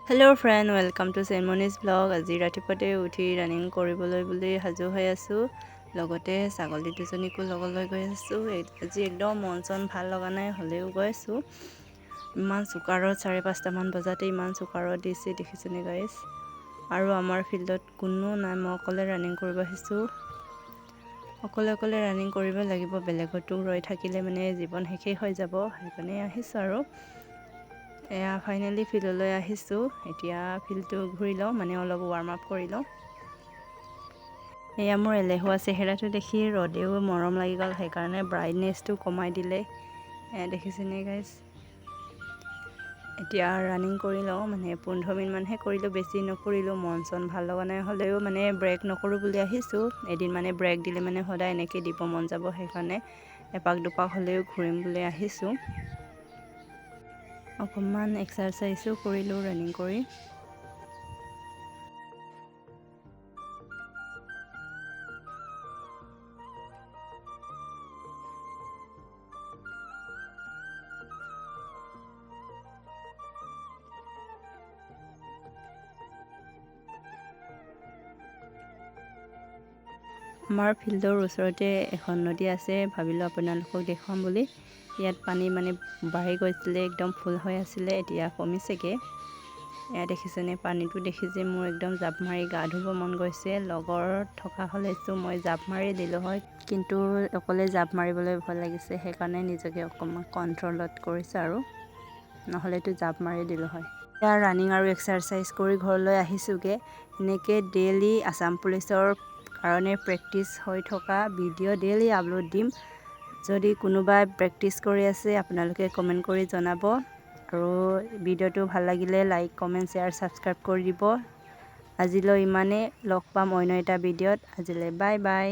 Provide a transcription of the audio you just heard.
Hello' friend, welcome to Chenmoni's blog. আজি ৰাতিপুৱাতে উঠি ৰানিং কৰিবলৈ বুলি সাজু হৈ আছোঁ। লগতে ছাগলী দুজনীকো লগলৈ গৈ আছোঁ। আজি একদম মন চন ভাল লগা নাই, হ'লেও গৈ আছোঁ। ইমান চুকাৰত 5:30মান বজাতে ইমান চুকাৰত দিছে, দেখিছেনে গাইছ। আৰু আমাৰ ফিল্ডত কোনো নাই, মই অকলে ৰানিং কৰিব আহিছোঁ। অকলে ৰানিং কৰিব লাগিব, বেলেগতো ৰৈ থাকিলে মানে জীৱন শেষেই হৈ যাব। সেইকাৰণে আহিছোঁ আৰু এয়া ফাইনেলি ফিল্ডলৈ আহিছোঁ। এতিয়া ফিল্ডটো ঘূৰি লওঁ, মানে অলপ ৱাৰ্ম আপ কৰি লওঁ। এয়া মোৰ এলেহুৱা চেহেৰাটো দেখি ৰ'দেও মৰম লাগি গ'ল, সেইকাৰণে ব্ৰাইটনেছটো কমাই দিলে। এয়া দেখিছেনে গাইছ। এতিয়া ৰানিং কৰি লওঁ, মানে 15 মিনিটমানহে কৰিলোঁ, বেছি নকৰিলোঁ। মন চন ভাল লগা নাই, হ'লেও মানে ব্ৰেক নকৰোঁ বুলি আহিছোঁ। এদিন মানে ব্ৰেক দিলে মানে সদায় এনেকৈ দিব মন যাব, সেইকাৰণে এপাক দুপাক হ'লেও ঘূৰিম বুলি আহিছোঁ। অকণমান এক্সাৰচাইজো কৰিলোঁ ৰানিং কৰি। আমাৰ ফিল্ডৰ ওচৰতে এখন নদী আছে, ভাবিলোঁ আপোনালোকক দেখুৱাম বুলি। ইয়াত পানী মানে বাঢ়ি গৈছিলে, একদম ফুল হৈ আছিলে, এতিয়া কমিছেগৈ। এয়া দেখিছেনে, পানীটো দেখি যে মোৰ একদম জাপ মাৰি গা ধুব মন গৈছে। লগৰ থকা হ'লেতো মই জাপ মাৰি দিলোঁ হয়, কিন্তু অকলে জাপ মাৰিবলৈ ভয় লাগিছে, সেইকাৰণে নিজকে অকণমান কণ্ট্ৰলত কৰিছোঁ আৰু নহ'লেতো জাপ মাৰি দিলোঁ হয়। এতিয়া ৰানিং আৰু এক্সাৰচাইজ কৰি ঘৰলৈ আহিছোঁগৈ। এনেকৈ ডেইলি আছাম পুলিচৰ কাৰণে প্ৰেক্টিছ হৈ থকা ভিডিঅ' ডেইলি আপলোড দিম। যদি কোনোবাই প্ৰেক্টিছ কৰি আছে, আপোনালোকে কমেণ্ট কৰি জনাব। আৰু ভিডিঅ'টো ভাল লাগিলে লাইক, কমেণ্ট, শ্বেয়াৰ, ছাবস্ক্ৰাইব কৰি দিব। আজিলৈ ইমানেই, লগ পাম অন্য এটা ভিডিঅ'ত। আজিলৈ বাই বাই।